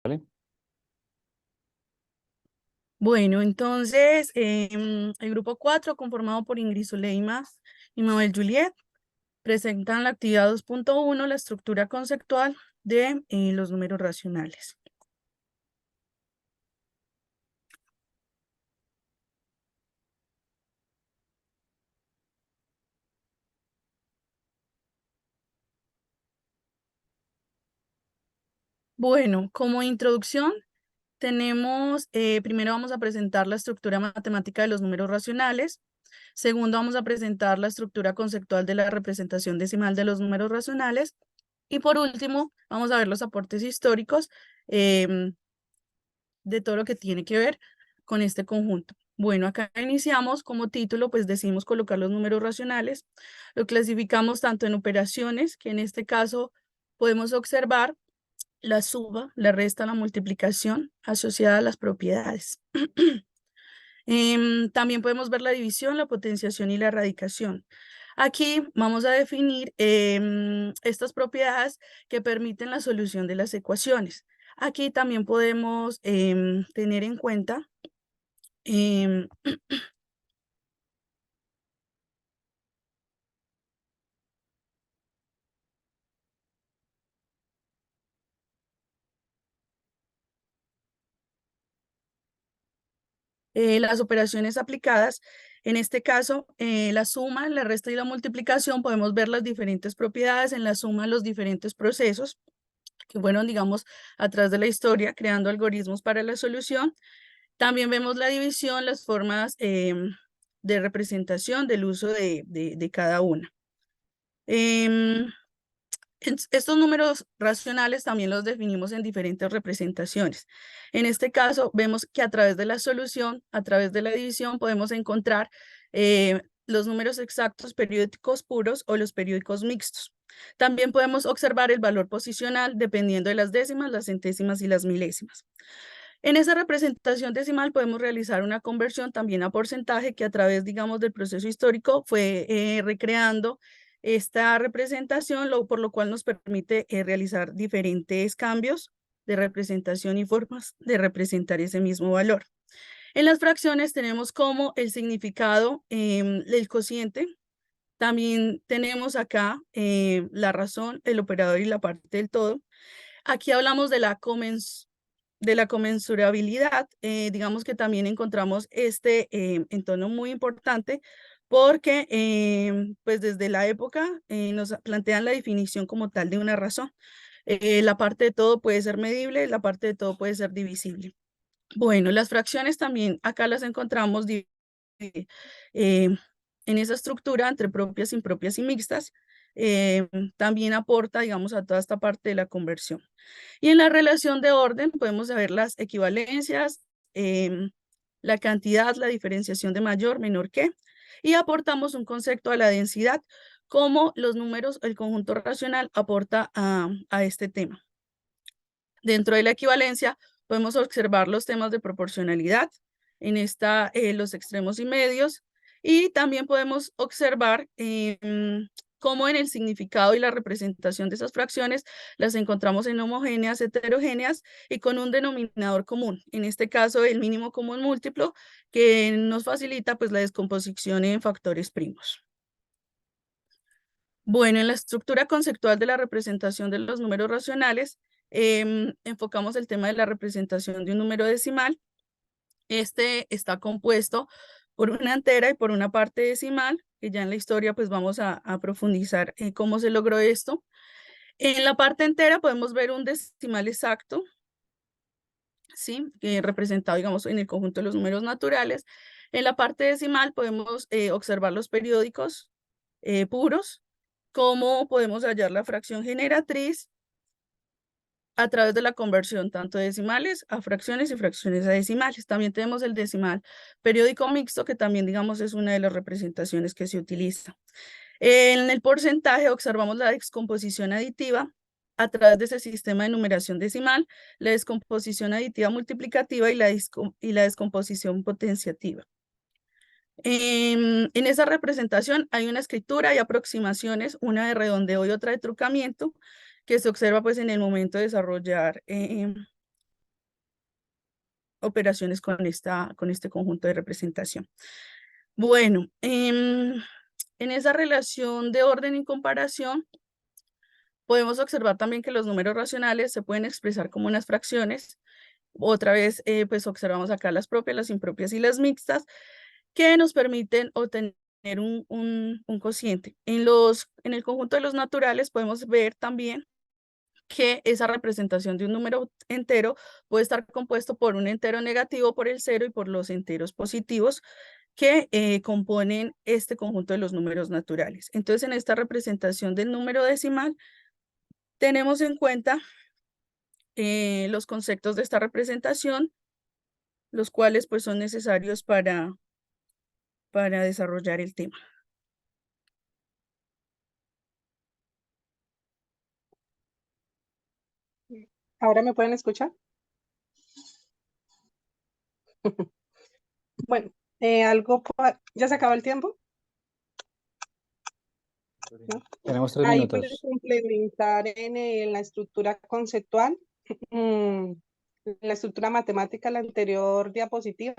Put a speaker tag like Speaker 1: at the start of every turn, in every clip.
Speaker 1: ¿Vale?
Speaker 2: Bueno, entonces el grupo 4, conformado por Ingrid Zuleima y Mabel Juliet, presentan la actividad 2.1, la estructura conceptual de los números racionales. Bueno, como introducción, primero vamos a presentar la estructura matemática de los números racionales. Segundo, vamos a presentar la estructura conceptual de la representación decimal de los números racionales. Y por último, vamos a ver los aportes históricos em, de todo lo que tiene que ver con este conjunto. Bueno, acá iniciamos como título, pues decidimos colocar los números racionales. Lo clasificamos tanto en operaciones, que en este caso podemos observar la suma, la resta, la multiplicación asociada a las propiedades. También podemos ver la división, la potenciación y la radicación. Aquí vamos a definir estas propiedades que permiten la solución de las ecuaciones. Aquí también podemos tener en cuenta em, las operaciones aplicadas. En este caso, la suma, la resta y la multiplicación, podemos ver las diferentes propiedades en la suma, los diferentes procesos que fueron, digamos, a través de la historia, creando algoritmos para la solución. También vemos la división, las formas de representación del uso de cada una. Em, Estos números racionales también los definimos en diferentes representaciones. En este caso, vemos que a través de la solución, a través de la división, podemos encontrar los números exactos periódicos puros o los periódicos mixtos. También podemos observar el valor posicional dependiendo de las décimas, las centésimas y las milésimas. En esa representación decimal podemos realizar una conversión también a porcentaje que a través, digamos, del proceso histórico fue recreando esta representación, por lo cual nos permite realizar diferentes cambios de representación y formas de representar ese mismo valor. En las fracciones tenemos como el significado del cociente. También tenemos acá la razón, el operador y la parte del todo. Aquí hablamos de la comensurabilidad. Digamos que también encontramos este entorno muy importante porque pues desde la época nos plantean la definición como tal de una razón. La parte de todo puede ser medible, la parte de todo puede ser divisible. Bueno, las fracciones también acá las encontramos en esa estructura entre propias, impropias y mixtas. eh, También aporta, digamos, a toda esta parte de la conversión. Y en la relación de orden podemos saber las equivalencias, la cantidad, la diferenciación de mayor, menor que, y aportamos un concepto a la densidad, como los números, el conjunto racional aporta a este tema. Dentro de la equivalencia podemos observar los temas de proporcionalidad, en esta los extremos y medios, y también podemos observar cómo en el significado y la representación de esas fracciones las encontramos en homogéneas, heterogéneas y con un denominador común, en este caso el mínimo común múltiplo, que nos facilita pues la descomposición en factores primos. Bueno, en la estructura conceptual de la representación de los números racionales, enfocamos el tema de la representación de un número decimal. Este está compuesto por una entera y por una parte decimal, que ya en la historia pues vamos a profundizar cómo se logró esto. En la parte entera podemos ver un decimal exacto, ¿sí? Representado, digamos, en el conjunto de los números naturales. En la parte decimal podemos observar los periódicos puros, cómo podemos hallar la fracción generatriz a través de la conversión tanto de decimales a fracciones y fracciones a decimales. También tenemos el decimal periódico mixto, que también, digamos, es una de las representaciones que se utiliza. En el porcentaje observamos la descomposición aditiva a través de ese sistema de numeración decimal, la descomposición aditiva multiplicativa y la descomposición potenciativa. En esa representación hay una escritura y aproximaciones, una de redondeo y otra de trucamiento, que se observa pues en el momento de desarrollar operaciones con este conjunto de representación. Bueno, en esa relación de orden y comparación, podemos observar también que los números racionales se pueden expresar como unas fracciones. Otra vez, pues observamos acá las propias, las impropias y las mixtas, que nos permiten obtener un cociente. En el conjunto de los naturales podemos ver también que esa representación de un número entero puede estar compuesto por un entero negativo, por el cero y por los enteros positivos que componen este conjunto de los números naturales. Entonces, en esta representación del número decimal, tenemos en cuenta los conceptos de esta representación, los cuales pues son necesarios para desarrollar el tema.
Speaker 1: ¿Ahora me pueden escuchar? Bueno, ¿ya se acabó el tiempo? ¿No?
Speaker 3: Tenemos 3
Speaker 1: Ahí para
Speaker 3: minutos.
Speaker 1: complementar en la estructura conceptual, en la estructura matemática, la anterior diapositiva,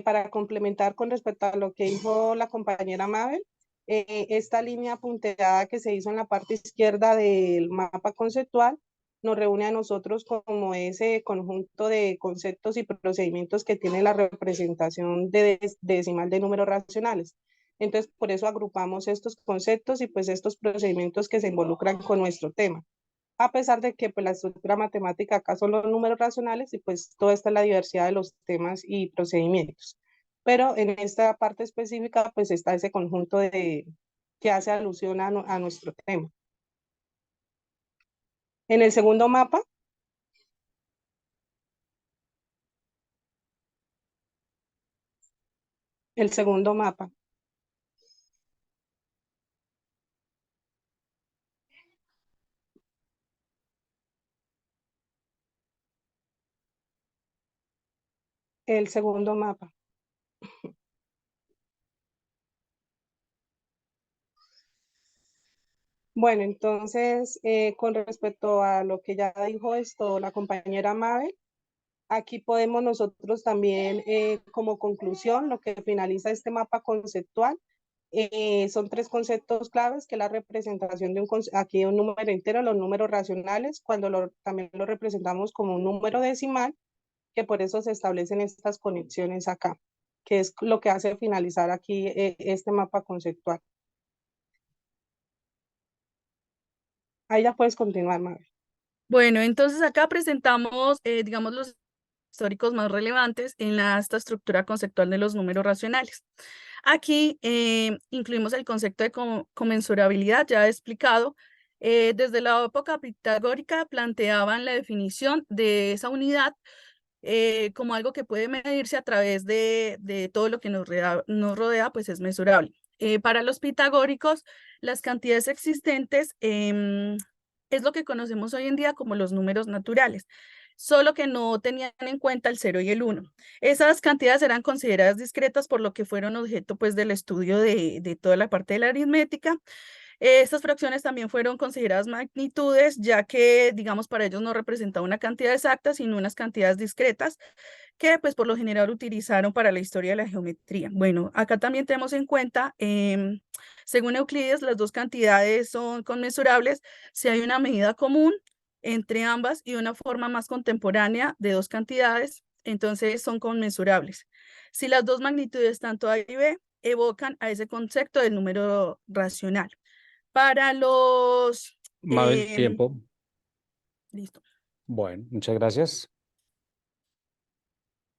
Speaker 1: para complementar con respecto a lo que dijo la compañera Mabel, esta línea punteada que se hizo en la parte izquierda del mapa conceptual nos reúne a nosotros como ese conjunto de conceptos y procedimientos que tiene la representación de decimal de números racionales. Entonces, por eso agrupamos estos conceptos y pues estos procedimientos que se involucran con nuestro tema. A pesar de que pues, la estructura matemática acá son los números racionales y pues toda esta es la diversidad de los temas y procedimientos. Pero en esta parte específica pues está ese conjunto que hace alusión a nuestro tema. En el segundo mapa, el segundo mapa. El segundo mapa. Bueno, entonces, con respecto a lo que ya dijo la compañera Mabel, aquí podemos nosotros también, como conclusión, lo que finaliza este mapa conceptual, son 3 conceptos claves, que es la representación de aquí un número entero, los números racionales, cuando también lo representamos como un número decimal, que por eso se establecen estas conexiones acá, que es lo que hace finalizar aquí este mapa conceptual. Ahí ya puedes continuar, Mabel.
Speaker 2: Bueno, entonces acá presentamos, digamos, los históricos más relevantes en esta estructura conceptual de los números racionales. Aquí incluimos el concepto de comensurabilidad, ya he explicado. Desde la época pitagórica planteaban la definición de esa unidad como algo que puede medirse a través de todo lo que nos rodea, pues es mesurable. Para los pitagóricos, las cantidades existentes es lo que conocemos hoy en día como los números naturales, solo que no tenían en cuenta el 0 y el 1. Esas cantidades eran consideradas discretas, por lo que fueron objeto pues del estudio de toda la parte de la aritmética. Estas fracciones también fueron consideradas magnitudes, ya que, digamos, para ellos no representaba una cantidad exacta, sino unas cantidades discretas, que pues por lo general utilizaron para la historia de la geometría. Bueno, acá también tenemos en cuenta, según Euclides, las dos cantidades son conmensurables si hay una medida común entre ambas y una forma más contemporánea de dos cantidades, entonces son conmensurables. Si las dos magnitudes, tanto A y B, evocan a ese concepto del número racional. Para los...
Speaker 3: Mabel, tiempo.
Speaker 2: listo.
Speaker 3: Bueno, muchas gracias.